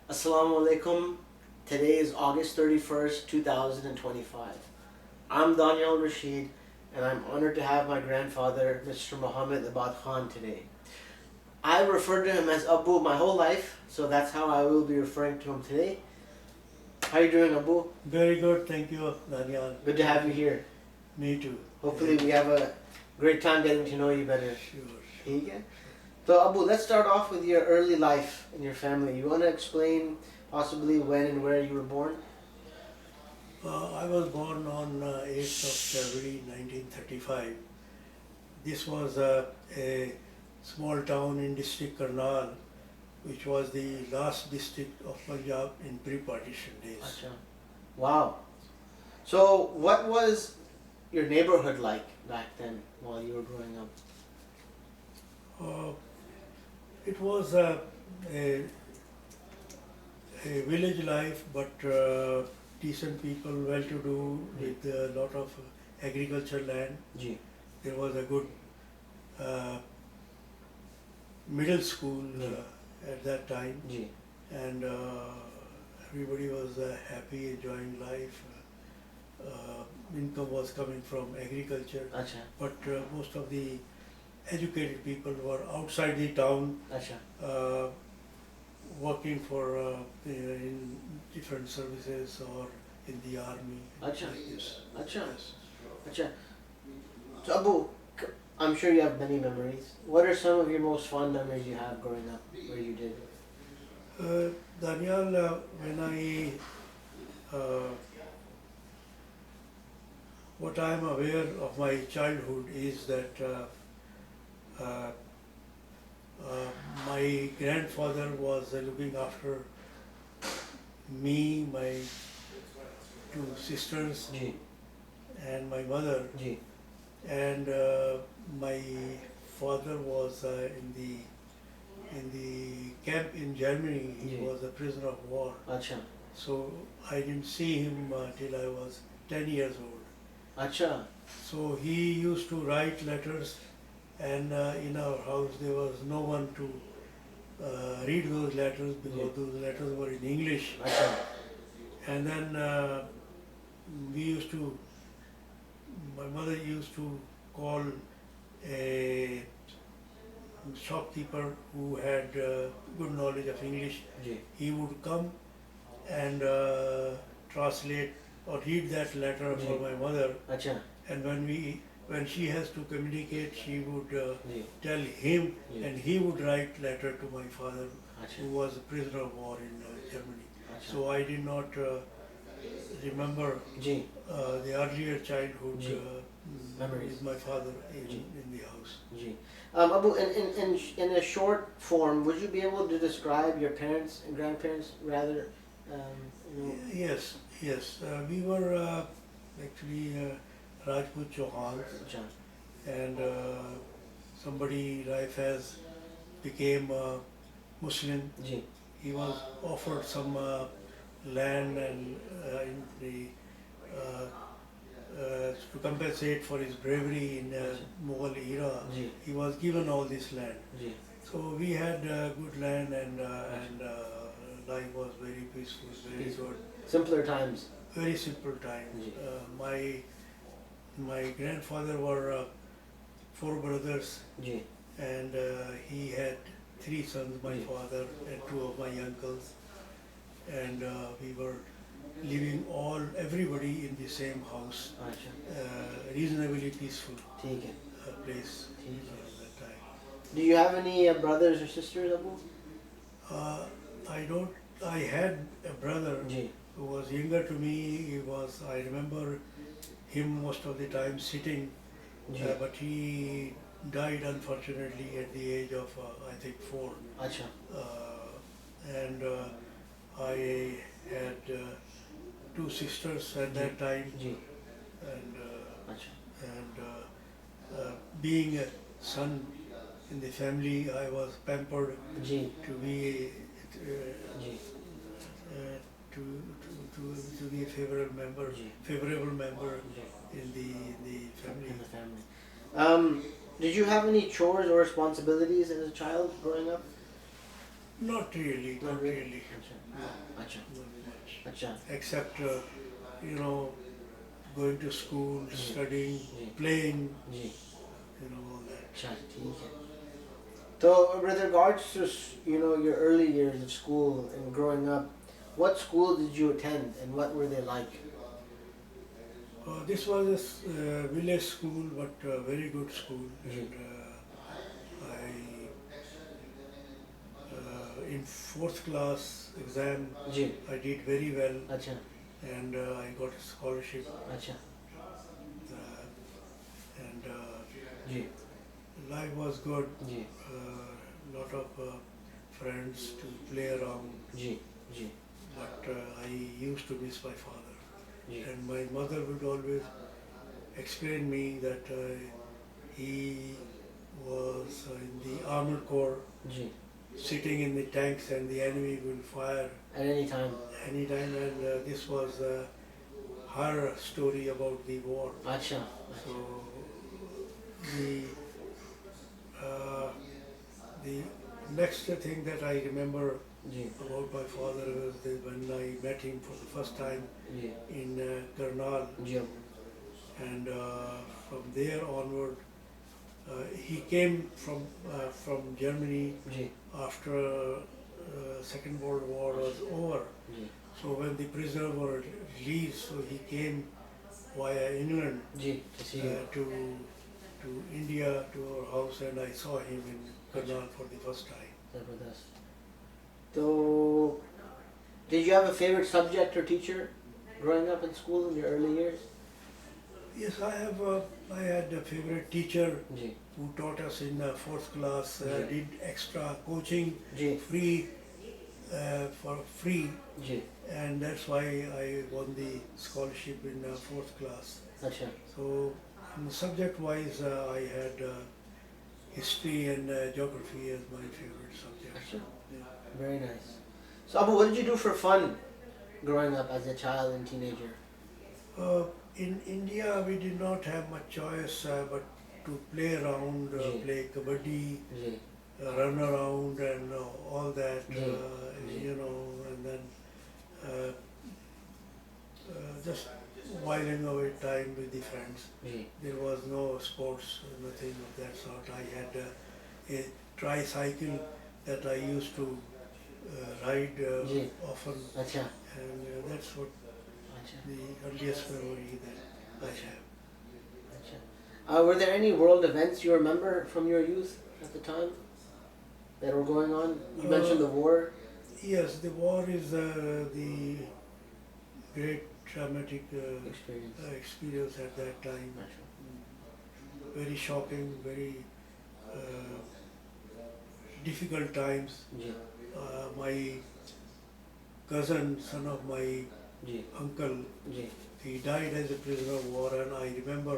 Assalamu alaikum. Today is August 31st, 2025. I'm Daniel Rashid and I'm honored to have my grandfather, Mr. Muhammad Abad Khan, today. I referred to him as Abu my whole life, so that's how I will be referring to him today. How are you doing, Abu? Very good, thank you, Daniel. Good to have you here. Me too. Hopefully we have a great time getting to know you better. Sure. Okay. So Abu, let's start off with your early life and your family. You want to explain possibly when and where you were born? I was born on 8th of February 1935. This was a small town in district Karnal, which was the last district of Punjab in pre-partition days. Acha. Wow. So what was your neighborhood like back then while you were growing up? Uh, it was a village life, but decent people, well-to-do, with a lot of agricultural land. Ji. There was a good uh, middle school at that time, Ji. and everybody was happy, enjoying life. Income was coming from agriculture, Acha. but most of the educated people were outside the town, Acha. working for in different services or in the army. Acha. Like this. Acha. Yes. Acha. So Abu, I'm sure you have many memories. What are some of your most fond memories you have growing up where you did? Daniel, when what I am aware of my childhood is that uh, my grandfather was looking after me, my two sisters, Ji. and my mother, Ji. and my father was in the camp in Germany. He Yeah. was a prisoner of war. Acha. So I didn't see him till I was 10 years old. Acha. So he used to write letters, and in our house there was no one to read those letters because Yeah. those letters were in English. Acha. And then we used to, my mother used to call a shopkeeper who had good knowledge of English. Ji. He would come and translate or read that letter for Ji. my mother, Acha. and when she has to communicate, she would Ji. tell him, Ji. and he would write letter to my father, Acha. who was a prisoner of war in Germany. Acha. So I did not remember Ji. the earlier childhood Ji. Memories. with my father Ji. in the house. Ji. Abu, in a short form, would you be able to describe your parents and grandparents rather? You know, Yes. We were actually Rajput Chauhans, Acha. and somebody life has became Muslim. Ji. He was offered some land and in the to compensate for his bravery in Mughal era. Ji. He was given all this land. Ji. So we had good land, and life was very peaceful, very Peaceful. good, Simpler times. very simple times. Ji. My grandfather were four brothers, Ji. and he had three sons, my Ji. father and two of my uncles, and we were living everybody in the same house, Acha. reasonably peaceful ठीक है. place ठीक है. at that time. Do you have any brothers or sisters, Abu? I had a brother Ji. who was younger to me. I remember him most of the time sitting, Ji. but he died unfortunately at the age of I think 4. Acha. And I had two sisters at that time, Ji. and Acha. being a son in the family, I was pampered Ji. to be Ji. to be a favorable member Ji. in the family. In the family. Did you have any chores or responsibilities as a child growing up? Not really, Not not really. really, Acha. Acha. not much. Acha. Except, you know, going to school, ji studying, ji playing, ji all that. अच्छा ठीक है तो with regards to your early years of school and growing up, what school did you attend and what were they like? This was a village school, but very good school, ji and I in fourth class exam ji I did very well, अच्छा and I got a scholarship, अच्छा and ji life was good. Ji Lot of friends to play around, ji ji but I used to miss my father. Ji And my mother would always explain me that he was in the armored corps, ji sitting in the tanks, and the enemy will fire at any time anytime. And this was her story about the war. अच्छा So the uh, the next thing that I remember ji about my father was that when I met him for the first time ji in Karnal, ji and from there onward, he came from Germany ji after Second World War was over. Ji So when the prisoners were released, so he came via England ji to see you to India to our house, and I saw him in Karnal for the first time. जबरदस्त so did you have a favorite subject or teacher growing up in school in your early years? Yes, I have. I had a favorite teacher ji who taught us in fourth class. Yeah. Did extra coaching ji free for free, ji and that's why I won the scholarship in fourth class. अच्छा So, subject-wise, I had history and geography as my favorite subjects. अच्छा Yeah. very nice so Abu, what did you do for fun growing up as a child and teenager? In India, we did not have much choice but to play around, Yeah. play kabaddi, ji run around, and all that, Yeah. and then uh, just whiling away time with the friends. Ji There was no sports, nothing of that sort. I had a tricycle that I used to ride Yeah. often, अच्छा and that's what अच्छा the earliest memory that I have. अच्छा were there any world events you remember from your youth at the time that were going on? You mentioned the war. Yes, the war is the great traumatic Experience. experience at that time. अच्छा Very shocking, very difficult times. Ji My cousin, son of my ji uncle, ji he died as a prisoner of war, and I remember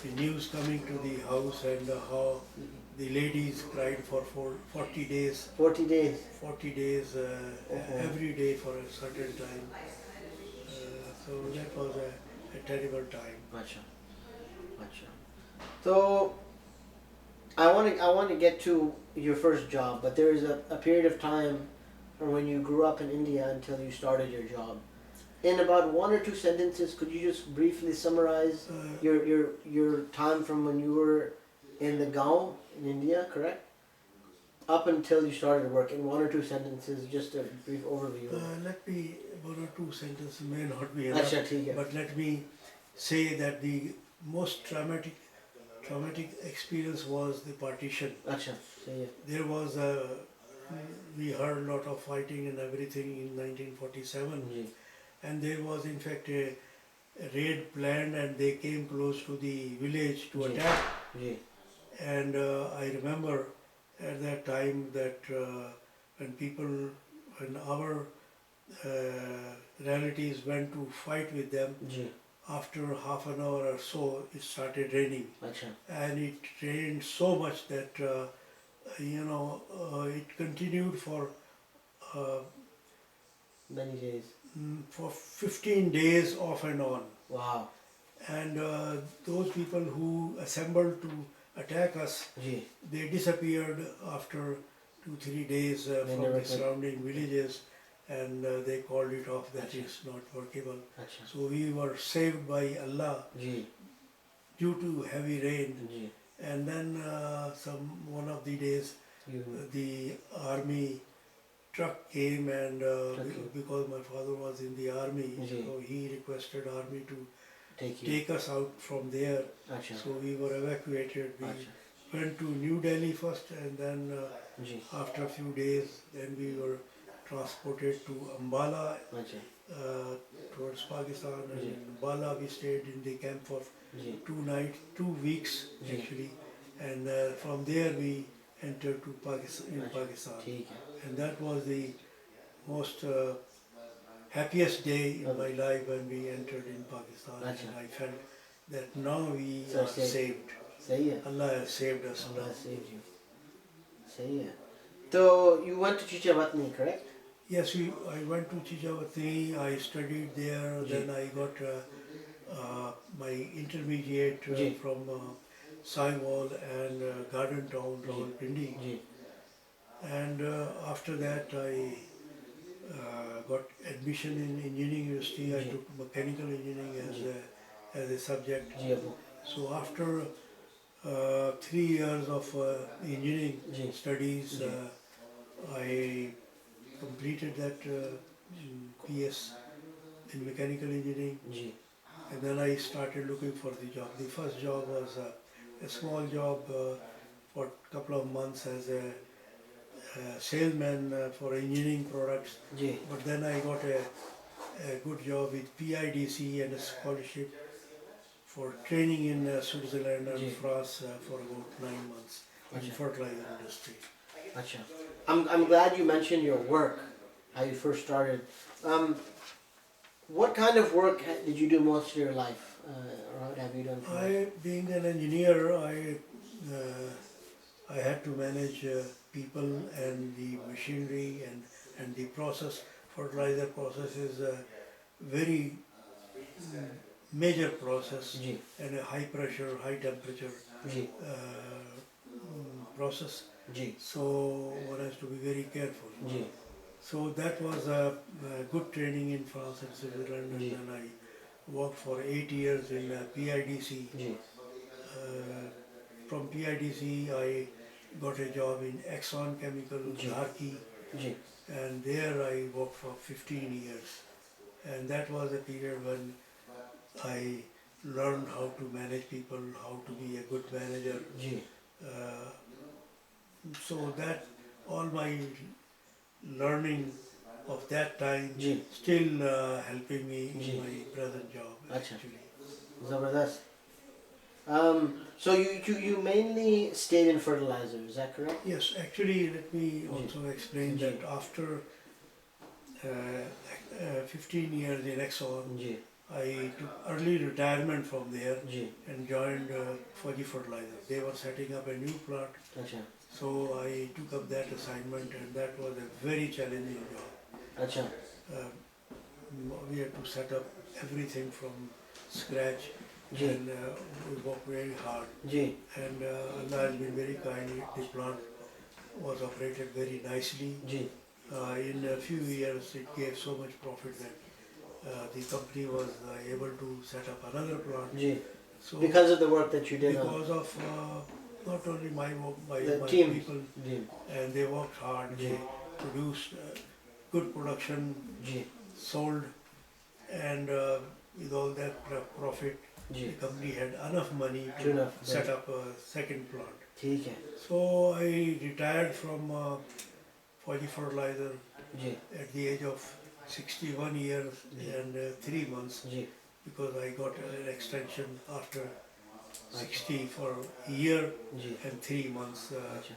the news coming to the house and how the ladies cried for 40 days. 40 days 40 days every day for a certain time. So that was a terrible time. अच्छा अच्छा so I want to get to your first job, but there is a period of time from when you grew up in India until you started your job. In about one or two sentences, could you just briefly summarize your time from when you were in the gaon in India, correct? Up until you started work, in one or two sentences, just a brief overview. Let me, one or two sentences may not be enough, अच्छा ठीक है but let me say that the most traumatic experience was the partition. अच्छा सही है There was we heard a lot of fighting and everything in 1947, ji and there was in fact a raid planned, and they came close to the village to ji attack. Ji And I remember at that time that when our relatives went to fight with them, ji after half an hour or so, it started raining. अच्छा And it rained so much that, it continued uh, many days for 15 days off and on. wow And those people who assembled to attack us, ji they disappeared after 2-3 days They from never the could. surrounding villages, and they called it off that Acha. is not workable. Acha. So we were saved by Allah Ji. due to heavy rain. Ji. And then one of the days You the army truck came, and Truck came. because my father was in the army, Ji. so he requested army to take you. take us out from there. Acha. So we were evacuated. We Acha. went to New Delhi first, and then Ji. after a few days, then we were transported to Ambala Acha. towards Pakistan. And Ji. in Ambala we stayed in the camp for Ji. 2 weeks Ji. actually, and from there we entered to Pakistan. Acha. Pakistan, ठीक है. and that was the most happiest day in Okay. my life when we entered in Pakistan, Acha. and I felt that now we So are safe. saved. सही है. Allah has saved us Allah now. saved you. सही है. So you went to Chichavatni, correct? Yes, I went to Chichavatni, I studied there, Ji. then I got my intermediate Ji. from Saiwal and Garden Town, Ji. Rawalpindi. Ji. And after that I got admission in engineering university. I Ji. took mechanical engineering Ji. as a subject. Ji Abu. So after 3 years of engineering Ji. studies, Ji. I completed that PS in mechanical engineering, ji. and then I started looking for the job. The first job was a small job for a couple of months as a salesman for engineering products, ji. but then I got a good job with PIDC and a scholarship for training in Switzerland and Ji. France for about 9 months in Acha. fertilizer industry. अच्छा. I'm glad you mentioned your work, how you first started. What kind of work did you do most of your life? Or what have you done? For Being an engineer, I had to manage people and the machinery and the process. Fertilizer process is a very major process ji. and a high pressure, high temperature ji. process. Ji. So one has to be very careful. Ji. So that was a good training in France and Switzerland, and Ji. then I worked for 8 years in PIDC. Ji. From PIDC I got a job in Exxon Chemical, Ji. Jharki, ji. and there I worked for 15 years. And that was a period when I learned how to manage people, how to be a good manager. Ji. So that all my learning of that time ji. still helping me Ji. in my present job Acha. actually. Zabardast. So you mainly stayed in fertilizer, is that correct? Yes, actually let me also explain Ji. that after 15 years in Exxon, ji. I took early retirement from there ji. and joined Fuji Fertilizer. They were setting up a new plant, अच्छा. so I took up that assignment, and that was a very challenging job. अच्छा. We had to set up everything from scratch, ji. and we worked very hard. Ji. And Allah has been very kind. The plant was operated very nicely. Ji. In a few years, it gave so much profit that the company was able to set up another plant. Ji. So Because of the work that you did on because of not only my work, my the team. people, ji. and they worked hard. Ji. They produced good production, ji. sold, and with all that profit, ji. the company had enough money True to enough, set yeah. up a second plant. ठीक है. So I retired from Fuji Fertilizer ji. at the age of 61 years Ji. and 3 months, ji. because I got an extension after 60 for a year ji. and 3 months. अच्छा.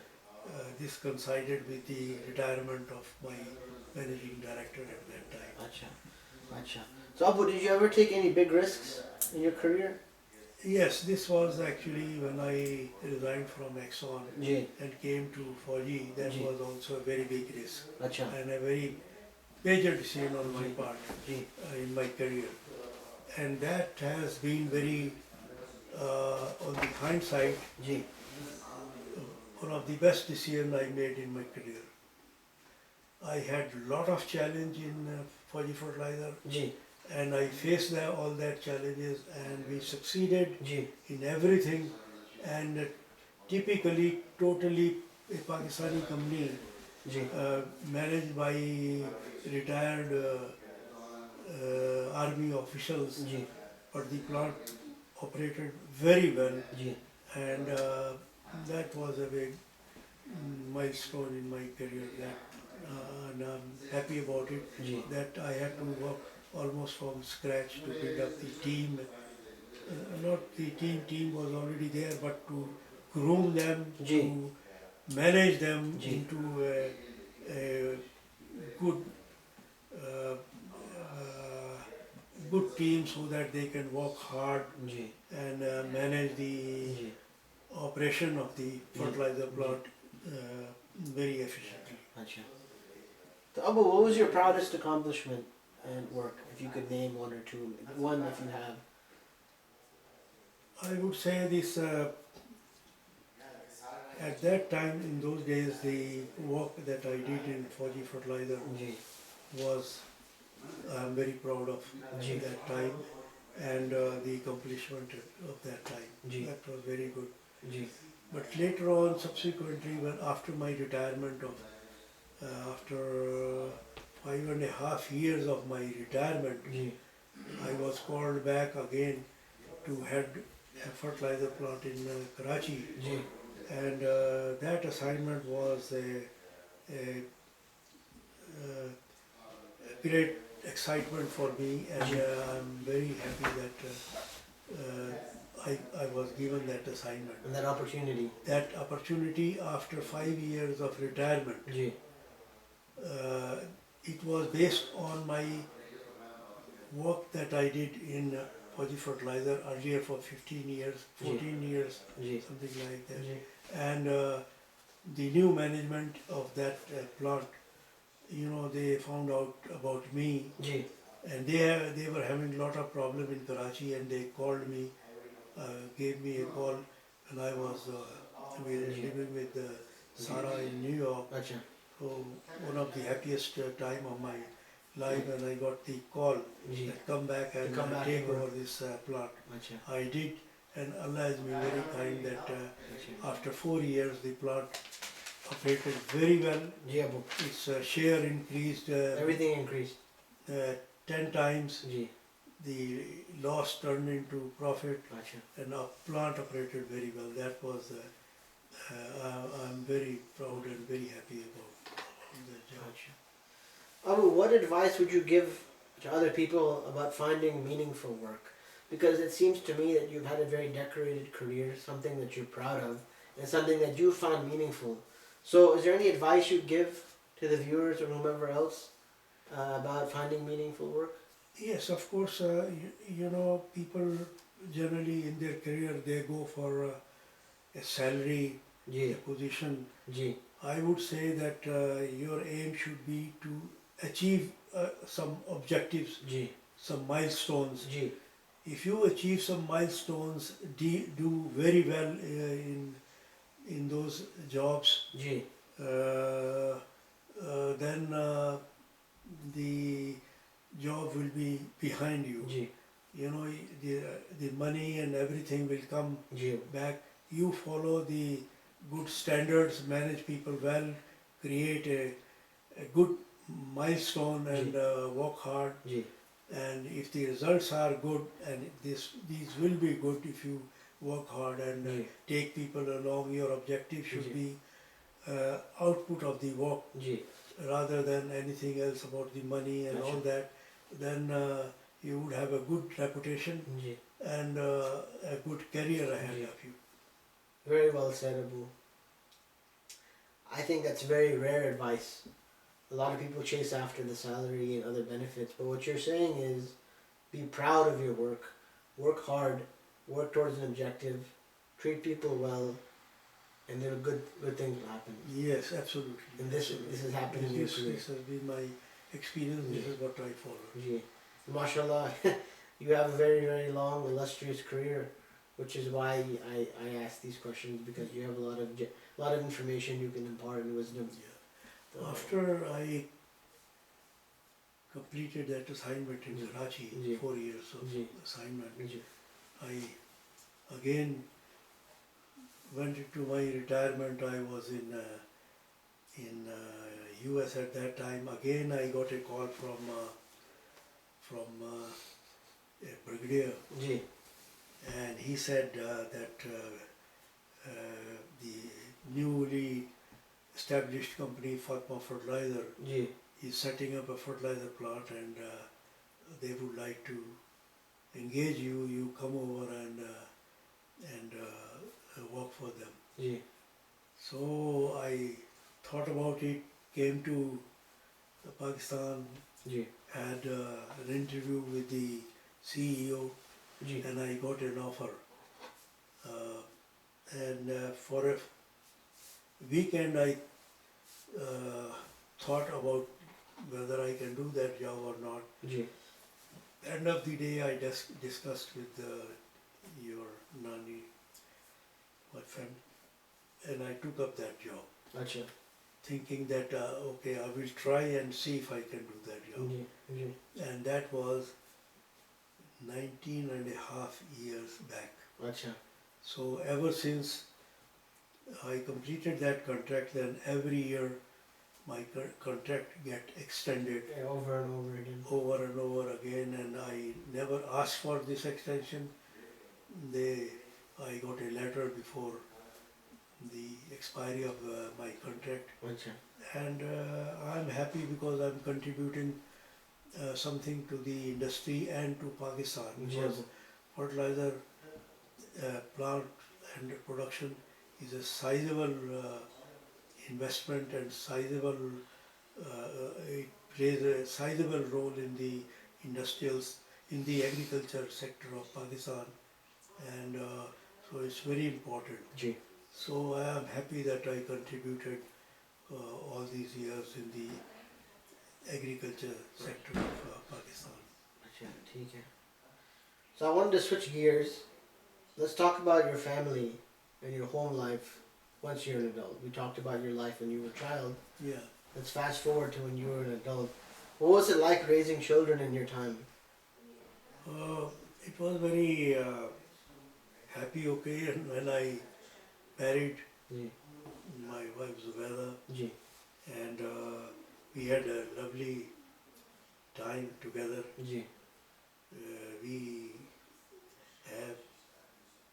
This coincided with the retirement of my managing director at that time. अच्छा. अच्छा. So Abu, did you ever take any big risks in your career? Yes, this was actually when I resigned from Exxon ji. and came to Fuji. That Ji. was also a very big risk अच्छा. and a very major decision on my Ji. part ji. in my career. And that has been very, on the hindsight, ji. one of the best decisions I made in my career. I had a lot of challenge in Fauji Fertilizer, ji and I faced all that challenges, and we succeeded ji in everything. And typically, totally a Pakistani company ji managed by retired army officials, ji but the plant operated very well, ji and that was a big milestone in my career. And I'm happy about it. Ji That I had to work almost from scratch to build up the team. Not the team was already there, but to groom them, ji to manage them ji into a good uh, uh, good team so that they can work hard ji and manage the ji operation of the ji fertilizer ji plant very efficiently. अच्छा तो Abu, what was your proudest accomplishment and work? If you could name one or two, one if you have. I would say this at that time, in those days, the work that I did in Fauji Fertilizer ji was, I'm very proud of ji that time and the accomplishment of that time. Ji That was very good. Ji But later on, subsequently, when after my retirement after 5.5 years of my retirement, ji I was called back again to head a fertilizer plant in Karachi, ji and that assignment was a great excitement for me, and ji I'm very happy that I was given that assignment. and that opportunity. That opportunity after 5 years of retirement, ji uh, it was based on my work that I did in Fauji Fertilizer earlier for 15 years, ji 14 years, ji something like that. Ji And the new management of that plant, they found out about me, ji and they were having a lot of problem in Karachi, and they called me, gave me a call, and I was ji living with Sarah in New York. अच्छा So one of the happiest time of my life, when I got the call ji that come back to and come back take and work. over this plant. अच्छा I did, and Allah has been very kind that अच्छा after 4 years the plant operated very well. Ji Abu, Its share increased everything increased. 10 times. Ji The loss turned into profit, अच्छा and our plant operated very well. That was, I'm very proud and very happy about that job. अच्छा Abu, what advice would you give to other people about finding meaningful work? Because it seems to me that you've had a very decorated career, something that you're proud of, and something that you found meaningful. So, is there any advice you'd give to the viewers or whomever else about finding meaningful work? Yes, of course, people generally in their career they go for a salary, a ji position. Ji I would say that your aim should be to achieve some objectives, ji some milestones. Ji If you achieve some milestones, do very well in those jobs, ji then the job will be behind you. Ji You know, the money and everything will come ji back. You follow the good standards, manage people well, create a good milestone, and work hard. Ji And if the results are good, and these will be good if you work hard and ji take people along, your objective should ji be output of the work ji rather than anything else about the money and all that. Then you would have a good reputation ji and a good career ahead ji. of you. Very well said, Abu. I think that's very rare advice. A lot of people chase after the salary and other benefits, but what you're saying is be proud of your work hard, work towards an objective, treat people well, and then good things will happen. Yes, absolutely. And this has happened in your career. This has been my experience. This is what I follow. Ji. MashaAllah, you have a very, very long, illustrious career, which is why I ask these questions, because you have a lot of information you can impart and wisdom. Yeah. After I completed that assignment in Karachi, Ji. 4 years of Ji. assignment, Ji. I again went into my retirement. I was in US at that time. Again, I got a call from a brigadier, Ji. and he said that the newly established company Fatma Fertilizer Ji. is setting up a fertilizer plant, and they would like to engage you. You come over and work for them. Ji. So I thought about it, came to Pakistan, Ji. had an interview with the CEO, Ji. and I got an offer. And for a weekend, I thought about whether I can do that job or not. Ji. End of the day, I discussed with your Nani, my friend, and I took up that job, Acha. thinking that okay, I will try and see if I can do that job. Ji. Ji. And that was 19 and a half years back. Acha. So ever since I completed that contract, then every year my contract get extended Yeah, over and over again. over and over again, and I never asked for this extension. I got a letter before the expiry of my contract, Acha. and I'm happy because I'm contributing something to the industry and to Pakistan, because fertilizer plant and production is a sizable investment and sizable. It plays a sizable role in the in the agriculture sector of Pakistan, and so it's very important. Ji. So I am happy that I contributed all these years in the agriculture sector of Pakistan. Acha. ठीक है. So I wanted to switch gears. Let's talk about your family and your home life once you're an adult. We talked about your life when you were a child. Yeah. Let's fast forward to when you were an adult. What was it like raising children in your time? It was very happy, okay, and when I married Ji. my wife Zubeda, Ji. and we had a lovely time together. Ji. We have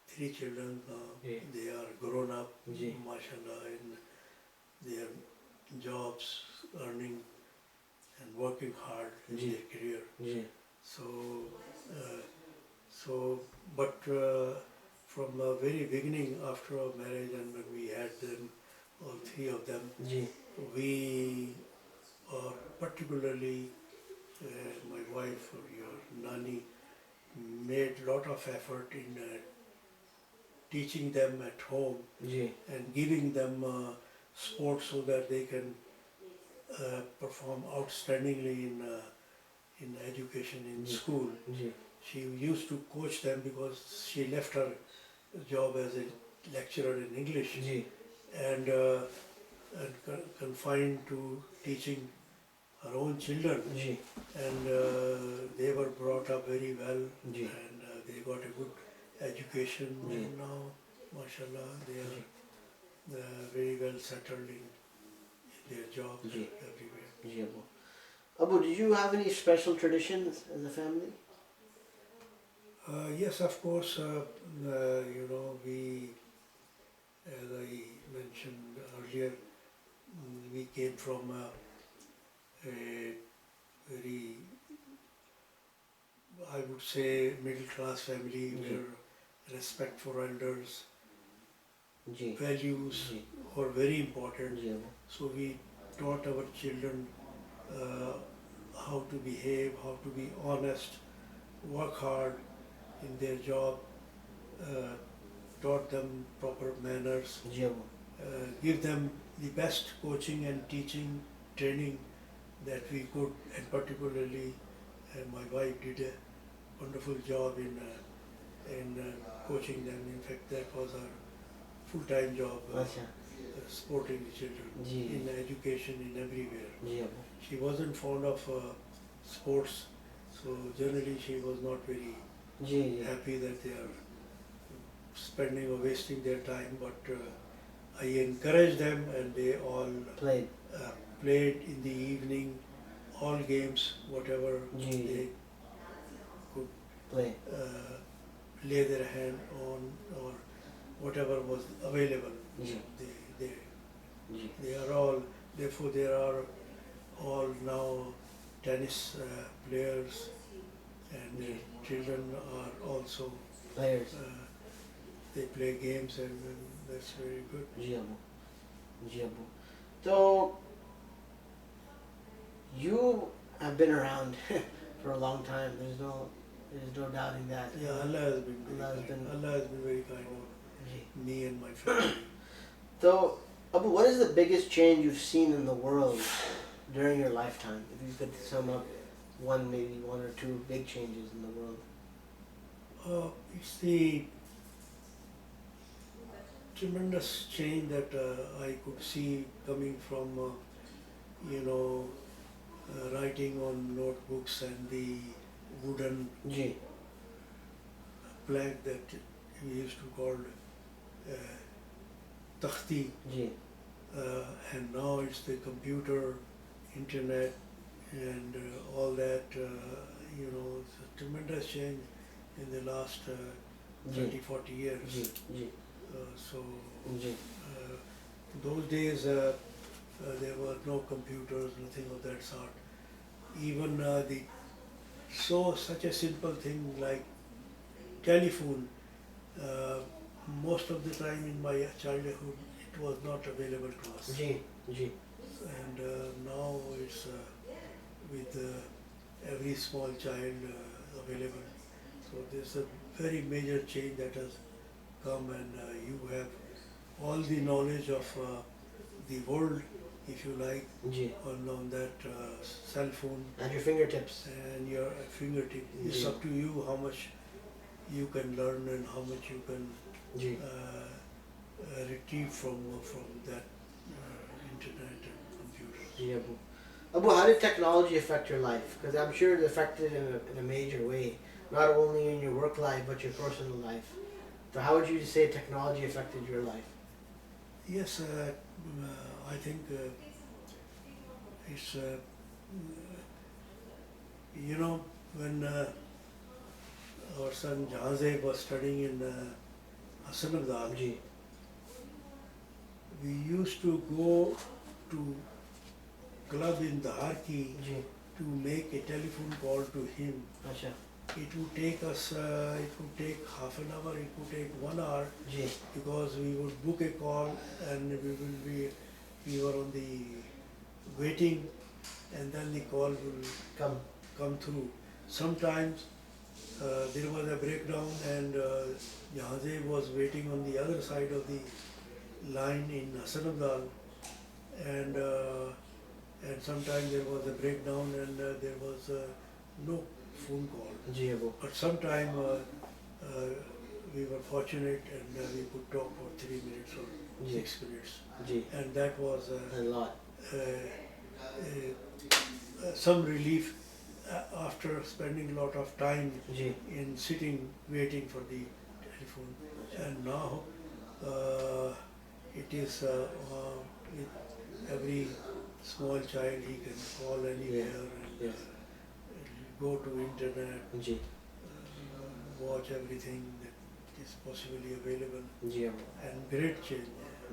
3 children now. Yeah. They are grown up, Ji. mashallah, in their jobs, earning and working hard in Ji. their career. Ji. But from the very beginning, after our marriage and when we had them, all 3 of them, Ji. we are particularly, my wife or your Nani, made lot of effort in teaching them at home Ji. and giving them support so that they can perform outstandingly in education in school. Ji. She used to coach them because she left her job as a lecturer in English Ji. and confined to teaching her own children, Ji. and they were brought up very well, Ji. and they got a good education, Ji. and now, mashallah, they are very well settled in their jobs Ji. everywhere. Ji, Abu. Abu, did you have any special traditions as a family? Yes, of course, we, as I mentioned earlier, we came from a very, I would say, middle class family where respect for elders, Ji. values Ji. were very important. Ji, Abu. So we taught our children how to behave, how to be honest, work hard in their job, taught them proper manners, Ji, Abu. give them the best coaching and teaching, training that we could, and particularly my wife did a wonderful job in in coaching them. In fact, that was our full-time job, अच्छा supporting the children ji in education in everywhere. Ji Abu She wasn't fond of sports, so generally she was not very ji ji happy that they are spending or wasting their time, but I encouraged them and they all played uh, played in the evening, all games, whatever ji ji they could play lay their hand on or whatever was available. Ji They, they, ji they are all, therefore there are all now tennis players and ji children are also, players they play games and that's very good. जी अबू जी अबू तो you have been around for a long time. There's no doubting that. Yeah, Allah has been very Allah has kind. been- Allah has been very kind ji of me and my family. So, Abu, what is the biggest change you've seen in the world during your lifetime? If you could sum up maybe one or two big changes in the world. It's the tremendous change that I could see coming from, writing on notebooks and the wooden ji plank that we used to call takhti, ji and now it's the computer, internet, and all that. It's a tremendous change in the last 30, 40 years. Ji ji So ji those days there were no computers, nothing of that sort. Even such a simple thing like telephone, most of the time in my childhood it was not available to us. Ji ji And now it's with every small child available. So there's a very major change that has come, and you have all the knowledge of the world, if you like, ji on that cell phone at your fingertips. and your fingertip. It's Yeah. up to you how much you can learn and how much you can ji retrieve from that internet and computer. Ji Abu. Abu, how did technology affect your life? Because I'm sure it affected in a major way, not only in your work life but your personal life. So how would you say technology affected your life? Yes, I think it's when our son Jahaze was studying in Hassan Abdal, ji we used to go to club in Daharki ji to make a telephone call to him. अच्छा It would take us, it would take half an hour, it would take 1 hour, ji because we would book a call and we were on the waiting, and then the call will come through. Sometimes there was a breakdown and Jahaze was waiting on the other side of the line in Hassan Abdal, and sometimes there was a breakdown and there was no phone call. Ji Abu. But sometime we were fortunate and we could talk for 3 minutes or Yeah. 6 minutes, ji and that was a lot. some relief after spending a lot of time ji in sitting waiting for the telephone. And now it is with every small child, he can call anywhere and yes go to internet, ji watch everything that is possibly available, ji Abu. and great change.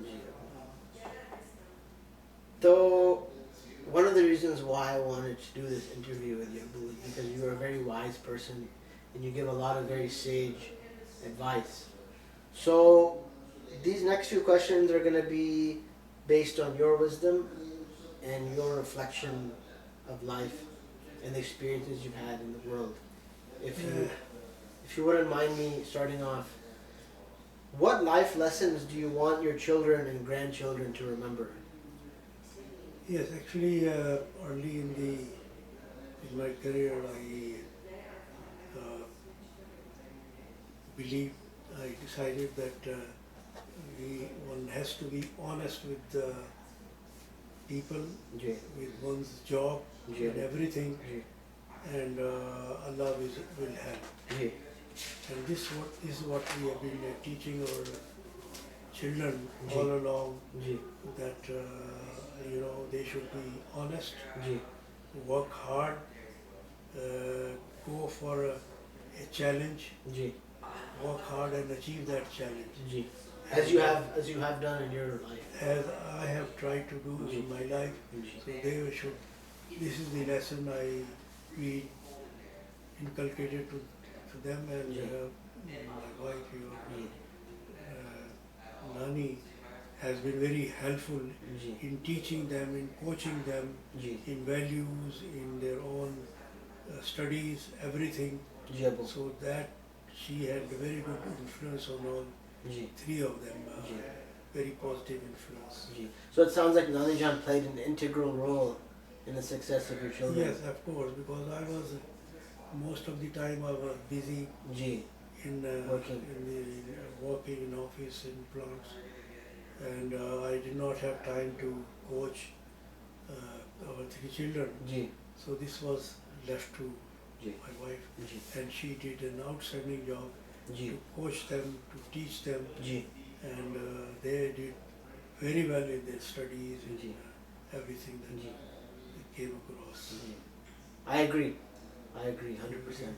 Ji Abu. So one of the reasons why I wanted to do this interview with you, Abu, is because you are a very wise person and you give a lot of very sage advice. So these next few questions are going to be based on your wisdom and your reflection of life and the experiences you've had in the world. If you wouldn't mind me starting off, what life lessons do you want your children and grandchildren to remember? Yes, actually, early in my career, I believed, I decided that one has to be honest with the people, ji with one's job, ji and everything, ji and Allah will help. Ji And this is what we have been teaching our children ji all along, ji that they should be honest, ji work hard, uh, go for a challenge, ji work hard and achieve that challenge. Ji And as you have done in your life. as I have tried to do ji in my life, ji so they should. This is the lesson we inculcated to them, and ji my wife, your ji Nani, has been very helpful ji in teaching them, in coaching them, ji in values, in their own studies, everything. Ji Abu So that she had a very good influence on all ji three of them, ji very positive influence. Ji. So it sounds like Nani Jan played an integral role in the success of your children. Yes, of course, because I was most of the time I was busy ji in Working. working in office in plants, and I did not have time to coach our three children. Ji So this was left to ji my wife, ji and she did an outstanding job ji to coach them, to teach them, ji and they did very well in their studies and ji everything that ji they came across. Ji. I agree. I agree 100%.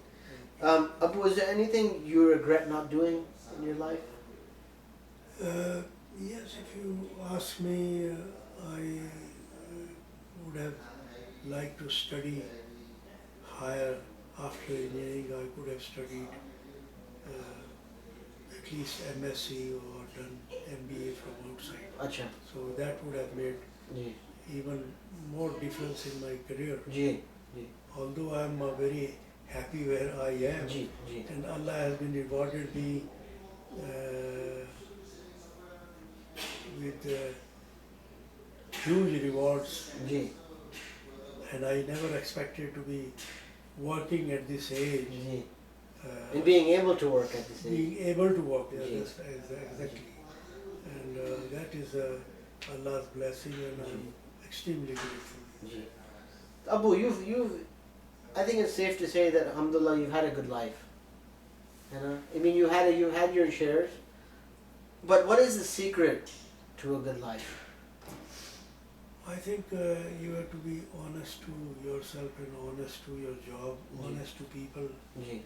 Abu, is there anything you regret not doing in your life? Yes, if you ask me, I would have liked to study higher after engineering. I could have studied at least MSc or done MBA from outside. अच्छा So that would have made ji even more difference in my career. Ji ji Although I am very happy where I am, ji ji and Allah has been rewarded me with huge rewards, ji and I never expected to be working at this age. Ji. Uh, And being able to work at this age. being able to work, yeah, Ji. exactly. And that is Allah's blessing, and I'm extremely grateful. Ji. Abu, you've I think it's safe to say that alhamdulillah you've had a good life. You know? I mean you had your shares. But what is the secret to a good life? I think you have to be honest to yourself and honest to your job, Ji. honest to people, ji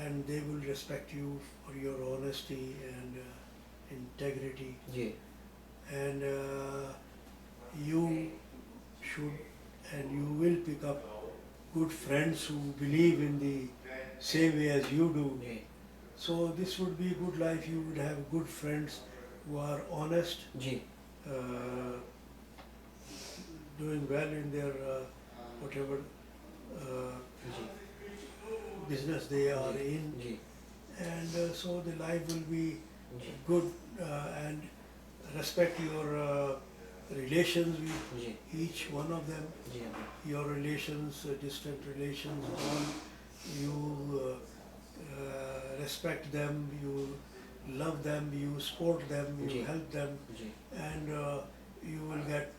and they will respect you for your honesty and integrity. Ji And you should and you will pick up good friends who believe in the same way as you do. Ji So this would be a good life. You would have good friends who are honest, ji uh, doing well in their whatever uh, ji business they are in, ji and so the life will be ji good, and respect your relations with ji each one of them, ji Abu your relations, distant relations, all you respect them, you love them, you support them, you Ji. help them, ji and you will get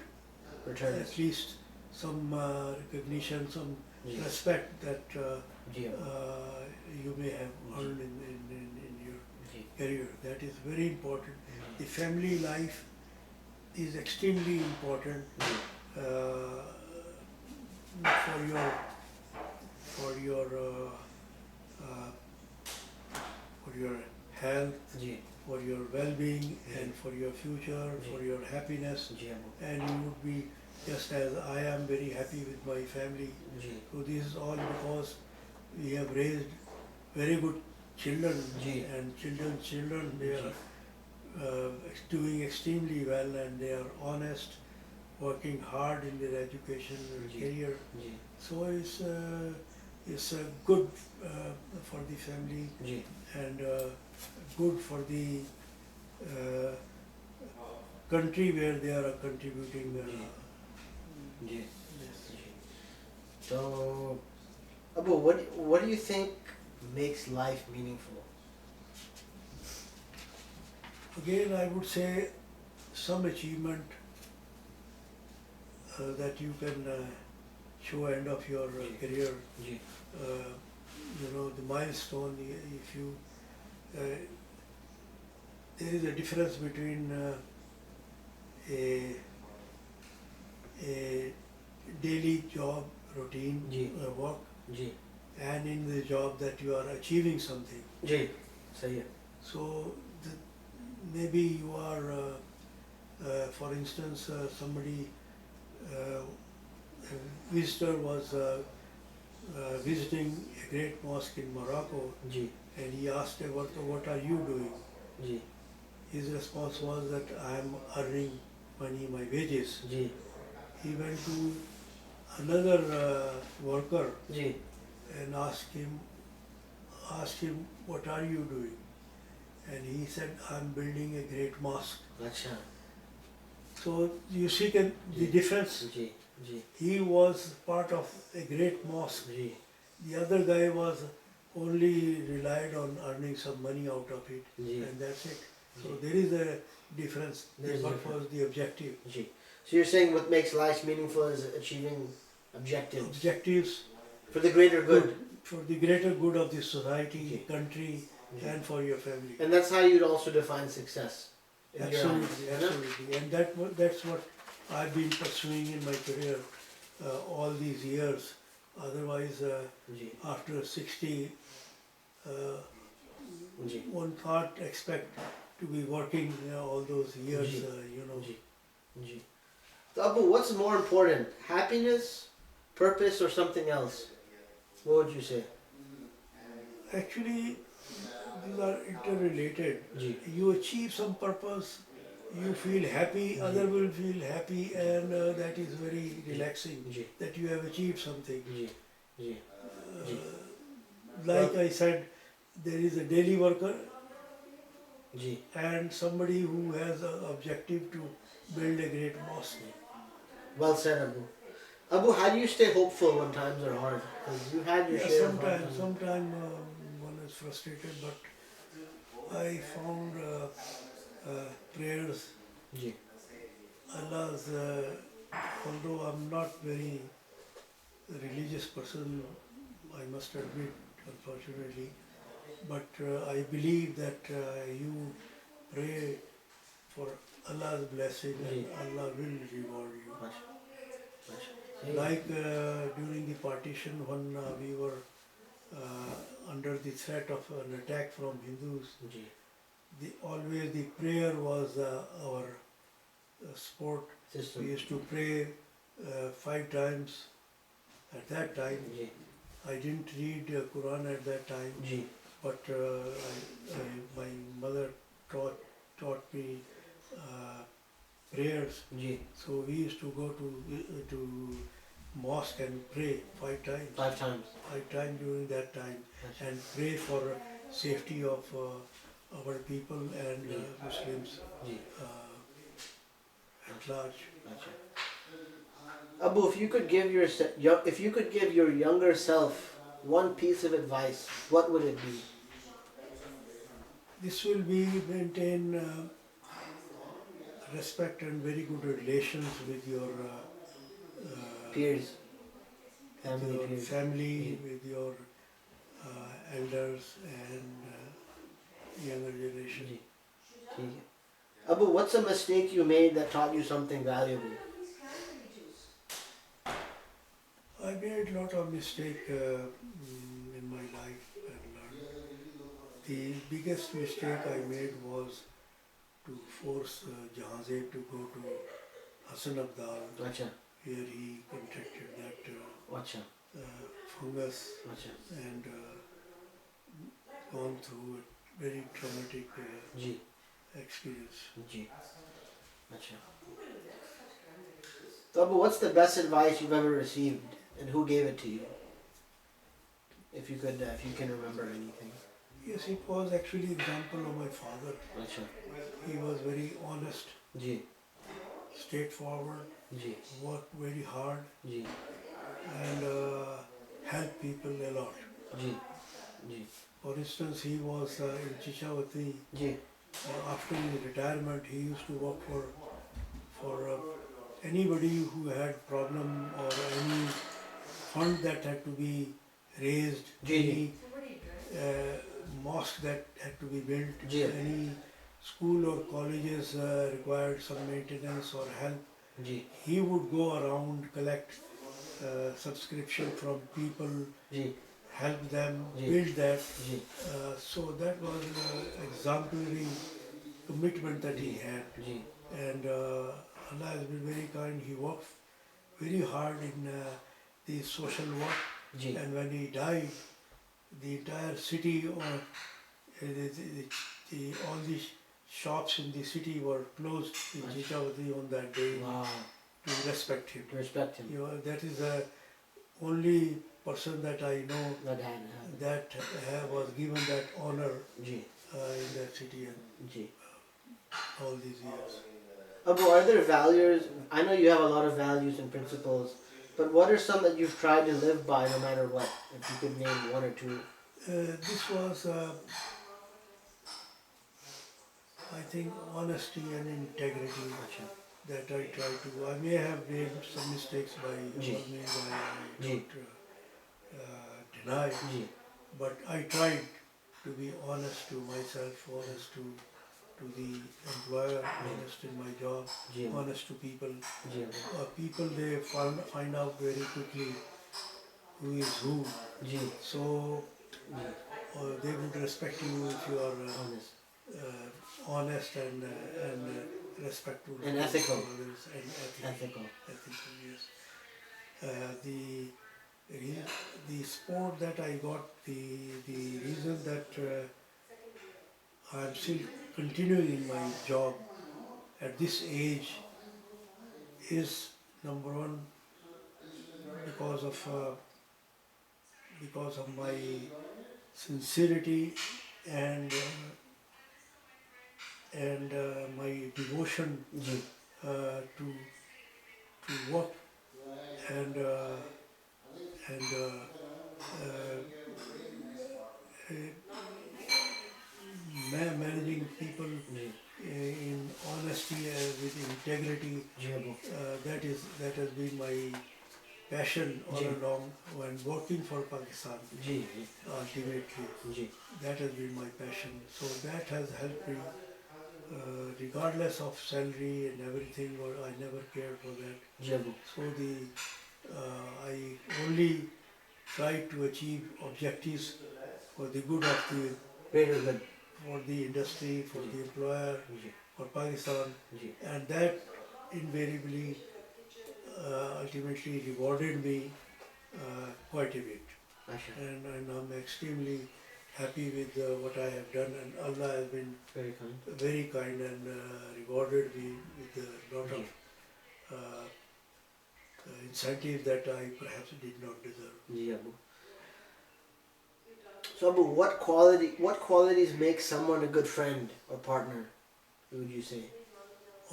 returns at least some recognition, some ji respect that ji Abu you may have earned in your ji career. That is very important. The family life is extremely important ji uh, for your uh, for your health, ji for your well-being, and for your future, for your happiness. Ji Abu And you would be just as I am very happy with my family. Ji So this is all because we have raised very good children, Ji. and children they Ji. are doing extremely well, and they are honest, working hard in their education and Ji. career. Ji So it's good for the family, ji and good for the uh, country where they are contributing. Ji This. So Abu, what do you think makes life meaningful? Again, I would say some achievement that you can show end of your career. Ji Uh, the milestone. If you there is a difference between a a daily job routine ji work ji and in the job that you are achieving something. जी सही है So the, maybe you are, for instance, somebody a visitor was visiting a great mosque in Morocco, ji and he asked a worker, "What are you doing?" Ji His response was that I am earning money, my wages. Ji He went to another worker ji and asked him, "What are you doing?" And he said, "I'm building a great mosque." अच्छा So you see the difference. Ji ji He was part of a great mosque. Ji The other guy was only relied on earning some money out of it, ji and that's it. So ji there is a difference. There is a What difference. was the objective? Ji So you're saying what makes life meaningful is achieving objectives Objectives for the greater good. for the greater good of the society, Okay. country, Okay. and for your family. And that's how you'd also define success in your eyes. Absolutely, है ना? absolutely. And that's what I've been pursuing in my career all these years. Otherwise, ji after 60, ji one can't expect to be working all those years, ji ji ji So Abu, what's more important, happiness, purpose, or something else? What would you say? Actually, these are interrelated. Ji You achieve some purpose, you feel happy, other will feel happy, and that is very relaxing ji that you have achieved something. Ji ji ji Like I said, there is a daily worker ji and somebody who has an objective to build a great mosque. Well said, Abu. Abu, how do you stay hopeful when times are hard? Because you've had your Yeah, share of hard times. sometime one is frustrated, but I found prayers. Ji Allah's, although I'm not very religious person, I must admit, unfortunately, but I believe that you pray for Allah's blessing and Allah will reward you. अच्छा अच्छा Like during the partition when we were under the threat of an attack from Hindus, ji always the prayer was our sport. System. We used to pray 5 times at that time. Ji I didn't read Quran at that time, ji but my mother taught me prayers. Ji So we used to go to mosque and pray 5 times. 5 times. 5 times during that time, अच्छा and pray for safety of our people and Muslims ji at large. अच्छा Abu, if you could give your younger self one piece of advice, what would it be? This will be maintain respect and very good relations with your Peers, family your peers. family, Yeah. with your elders and younger generation. जी ठीक है. Abu, what's a mistake you made that taught you something valuable? I made a lot of mistake in my life and learned. The biggest mistake I made was to force Jahazeb to go to Hassan Abdal, अच्छा where he contracted that अच्छा fungus अच्छा and gone through a very traumatic ji experience. जी अच्छा. So Abu, what's the best advice you've ever received, and who gave it to you? If you can remember anything. Yes, it was actually example of my father. अच्छा He was very honest, ji straightforward, ji worked very hard, ji and helped people a lot. Ji ji For instance, he was in Chichawati ji After his retirement, he used to work for anybody who had problem or any fund that had to be raised, ji ji any mosque that had to be built, ji any school or colleges required some maintenance or help. Ji He would go around, collect subscription from people, ji help them ji build that. Ji So that was exemplary commitment that he ji had. Ji And Allah has been very kind. He worked very hard in the social work. Ji And when he died, the entire city or all the shops in the city were closed in Jijavati on that day wow to respect him. to respect him You know, that is the only person that I know that had that was given that honor ji in that city and ji all these years. Abu, are there values? I know you have a lot of values and principles, but what are some that you've tried to live by no matter what? If you could name one or two. This was, I think, honesty and integrity Acha. that I try to. I may have made some mistakes by ji all means. I ji don't deny, ji but I tried to be honest to myself, honest to the employer, honest in my job, ji honest to people. Ji People they find out very quickly who is who, ji so ji they would respect you if you are honest honest and respectful and to ethical others and ethical ethical. Yes. The the sport that I got, the reason that I'm still continuing in my job at this age is number one because of my sincerity and my devotion ji to work and and managing people ji in honesty with integrity. Ji Abu That has been my passion all ji along when working for Pakistan. Ji ji Ultimately, ji that has been my passion. So that has helped me, regardless of salary and everything. Or I never cared for that. Ji Abu So I only tried to achieve objectives for the good of the greater good for the industry, for ji the employer, ji for Pakistan, ji and that invariably ultimately rewarded me quite a bit. अच्छा And I'm extremely happy with what I have done, and Allah has been very kind very kind and rewarded me with a lot ji of incentive that I perhaps did not deserve. Ji Abu So Abu, what qualities make someone a good friend or partner? Would you say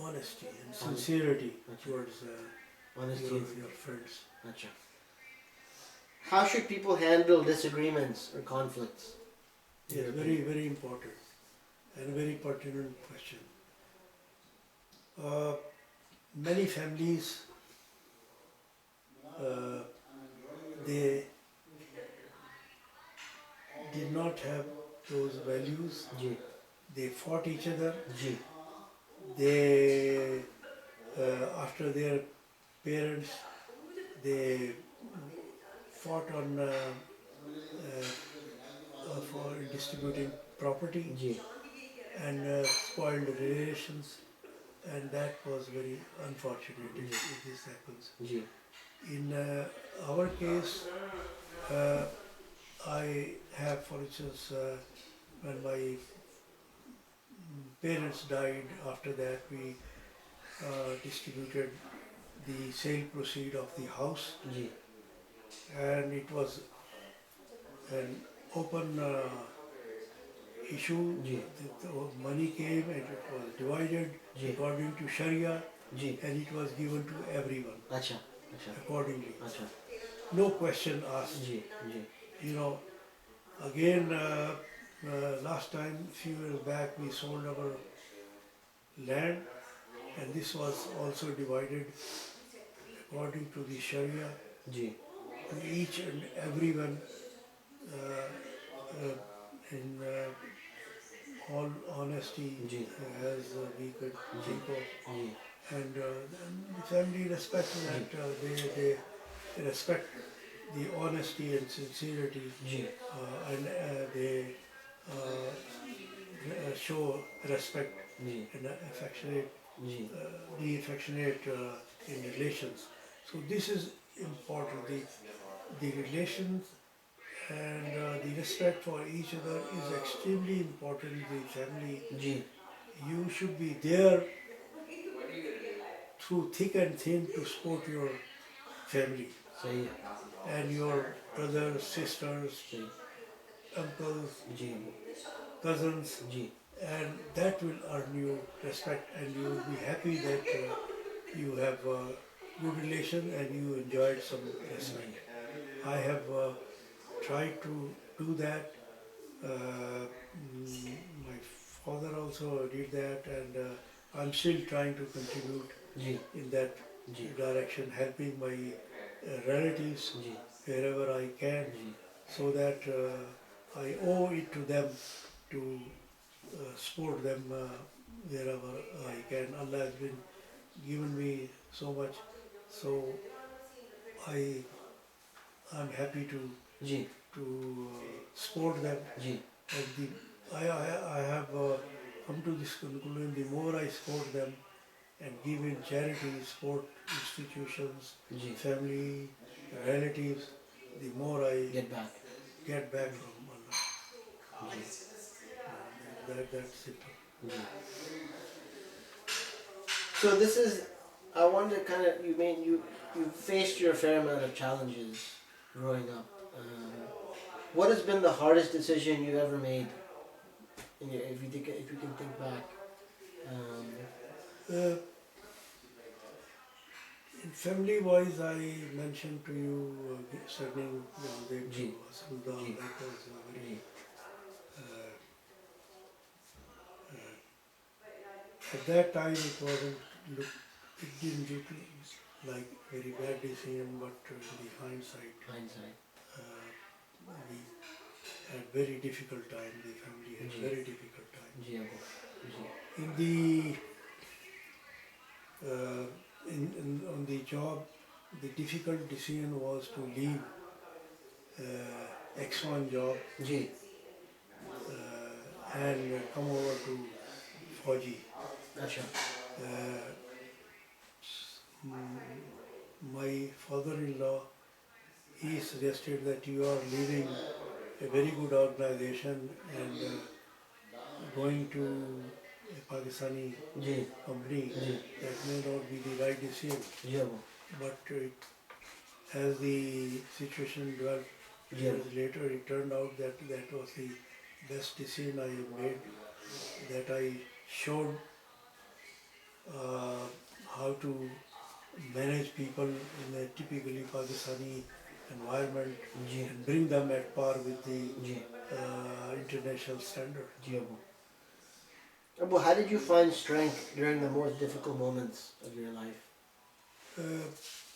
Honesty and Honest- sincerity Acha. towards honesty? your friends. Acha. How should people handle disagreements or conflicts? in Yes, your very, opinion? very important and very pertinent question. Uh, Many families, uh, they did not have those values. Ji They fought each other. Ji They, after their parents, they fought on for distributing property ji and spoiled relations, and that was very unfortunate if this happens. Ji In our case, uh, I have, for instance, when my parents died, after that we distributed the sale proceed of the house, ji and it was an open issue. Ji The money came and it was divided ji according to Sharia, ji and it was given to everyone अच्छा अच्छा accordingly. अच्छा No question asked. Ji ji You know, again, Last time, a few years back, we sold our land, and this was also divided according to the Sharia. Ji Each and everyone, uh, uh, in all honesty, ji as we could ji think of, ji and the family respect ji that they respect the honesty and sincerity, ji and they show respect ji and affectionate, ji be affectionate in relations. So this is important. The relations and the respect for each other is extremely important in the family. Ji You should be there through thick and thin to support your family सही है and your brothers, sisters, सही uncles, ji cousins, ji and that will earn you respect, and you will be happy that you have a good relation and you enjoyed some ji respect. I have tried to do that. My father also did that, and I'm still trying to contribute ji in that ji direction, helping my relatives ji wherever I can, ji so that I owe it to them to support them wherever I can. Allah has been given me so much, so I I'm happy ji to support them. Ji And I have come to this conclusion: the more I support them and give in charity, support institutions, ji family, relatives, the more I get back get back from Allah. Ji That's simple. Ji so this is I wanted to kind of you faced your fair amount of challenges growing up what has been the hardest decision you ever made if you can think back um, Uh, in family wise, I mentioned to you sending Ramdev to ji Asalda. Ji That was a very ji uh, at that time it wasn't look it didn't look like very bad decision, but in the hindsight, hindsight we had very difficult time. The family had ji very difficult time. Ji Abu ji In the uh, on the job, the difficult decision was to leave X1 job ji and come over to Fauji. अच्छा Uh, my father-in-law, he suggested that you are leaving a very good organization and going to a Pakistani ji company. Ji That may not be the right decision, ji Abu but as the situation developed ji years Abu later, it turned out that that was the best decision I have made, that I showed how to manage people in a typically Pakistani environment ji and bring them at par with the ji international standard. Ji Abu Abu, how did you find strength during the most difficult moments of your life? Uh,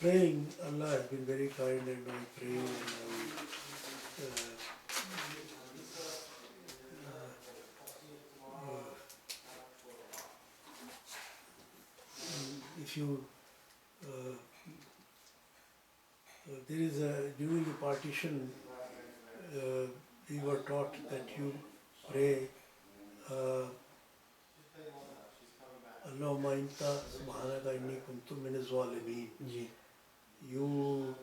Praying, Allah has been very kind, and I pray and I if you there is a during the partition we were taught that you pray Allahumma inta subhanaka inni kuntu min az-zalimin. Ji You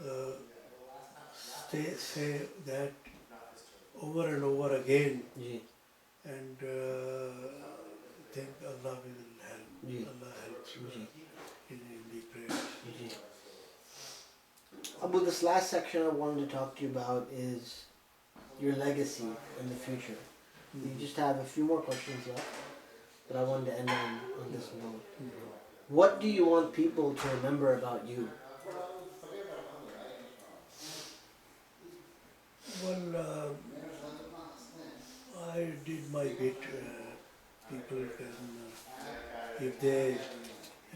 uh, say that over and over again, ji and think Allah will help. Ji Allah helps ji in the prayers. Ji Abu, this last section I wanted to talk to you about is your legacy in the future. We just have a few more questions left, but I wanted to end on this note. What do you want people to remember about you? Well, did my bit. People can, if they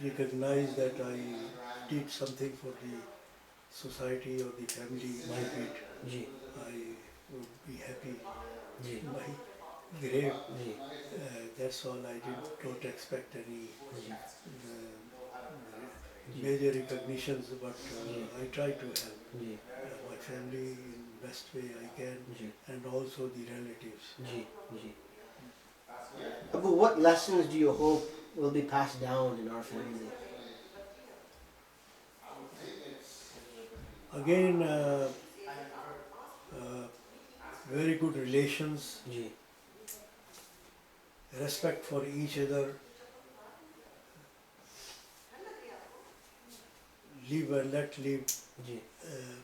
recognize that I did something for the society or the family, my bit, ji I would be happy. Ji My grave, ji that's all. I don't expect any ji ji major recognitions, but ji I try to help ji my family in best way I can, ji and also the relatives. Ji ji Abu, what lessons do you hope will be passed down in our family? Again, uh, very good relations, ji respect for each other, live and let live ji uh,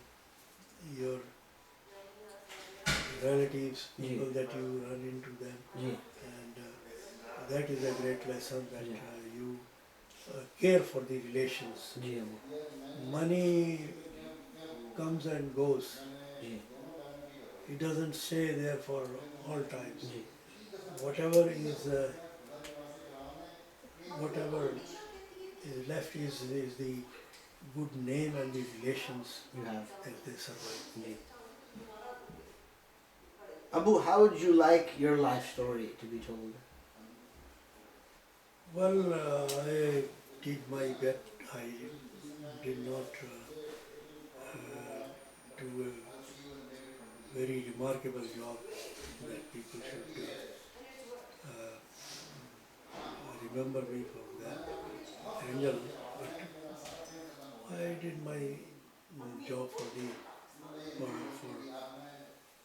your relatives, ji people that you run into them, ji and that is a great lesson that ji you care for the relations. Ji Abu Money comes and goes. Ji It doesn't stay there for all times. Ji Whatever is left is the good name and the relations you have that they survive. Ji Abu, how would you like your life story to be told? Well, I did my best. I did not do a very remarkable job that people should remember me from that angle. But I did my job for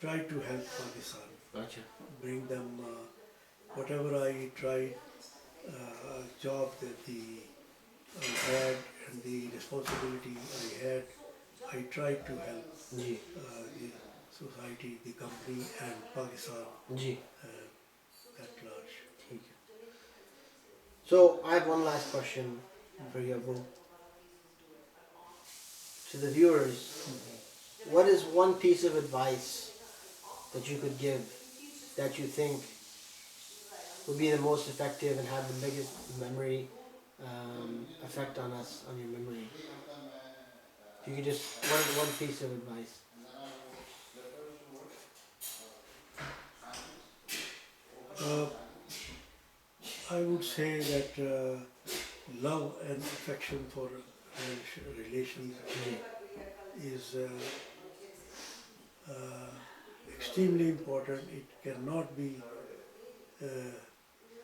try to help Pakistan, Gotcha. bring them whatever I tried, job that I had and the responsibility I had. I tried to help ji the society, the company, and Pakistan ji at large. ठीक है. So I have one last question for you, Abu. To the viewers, what is one piece of advice that you could give that you think would be the most effective and have the biggest memory effect on us, on your memory? If you could just one piece of advice. Uh, I would say that love and affection for relations ji is extremely important. It cannot be uh,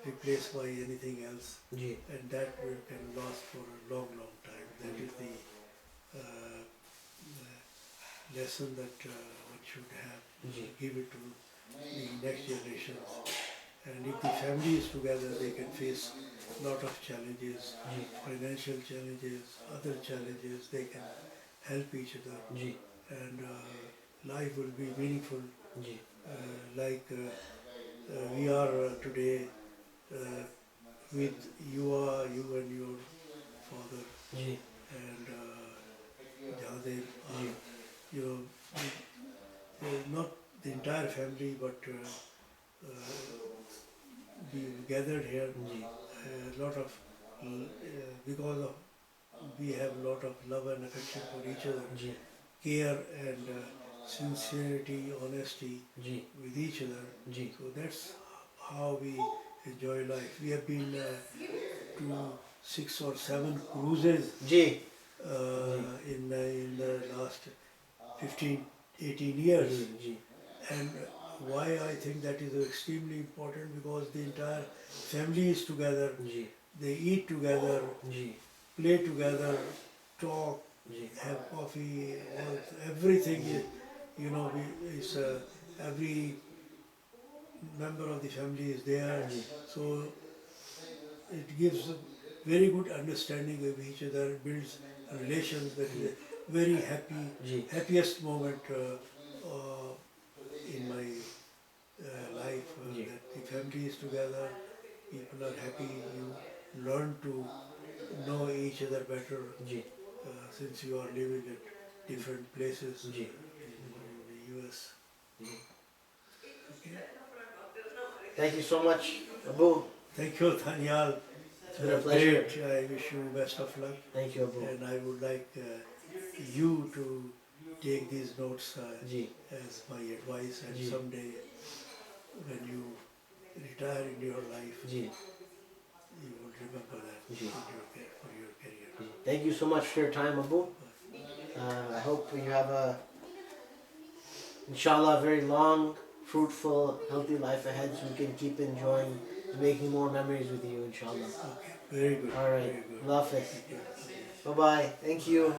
replaced by anything else, ji and that can last for a long, long time. That is the lesson that one should have. Ji Give it to the next generations. And if the family is together, they can face a lot of challenges, ji financial challenges, other challenges. They can help each other, ji and life will be meaningful. Ji Like we are today uh, with you and your father, ji and Jahadev ji are, you know, not the entire family, but we gathered here ji a lot of because of we have a lot of love and affection for each other, ji care and sincerity, honesty ji with each other. Ji So that's how we enjoy life. We have been to 6 or 7 cruises ji in the last 15, 18 years. Ji ji And why I think that is extremely important, because the entire family is together, ji they eat together, ji play together, talk, ji have coffee, everything is, is every member of the family is there. Ji So it gives a very good understanding of each other, builds relations. That is a very ji happiest moment in my life, ji that the family is together, people are happy, you learn to know each other better ji since you are living at different places ji in the US. Ji Okay? Thank you so much, Abu. Thank you, Daniel. It's been a pleasure. Great. I wish you best of luck. Thank you, Abu. And I would like you to take these notes Ji. as my advice, and Ji. someday when you retire in your life, Ji. you will remember that Ji. for your career. Ji. Thank you so much for your time, Abu. I hope you have inshallah, a very long, fruitful, healthy life ahead so we can keep enjoying and making more memories with you, inshallah. Okay, very good. Alright, Very good. Allah Hafiz. Thank you. Bye-bye. Thank you.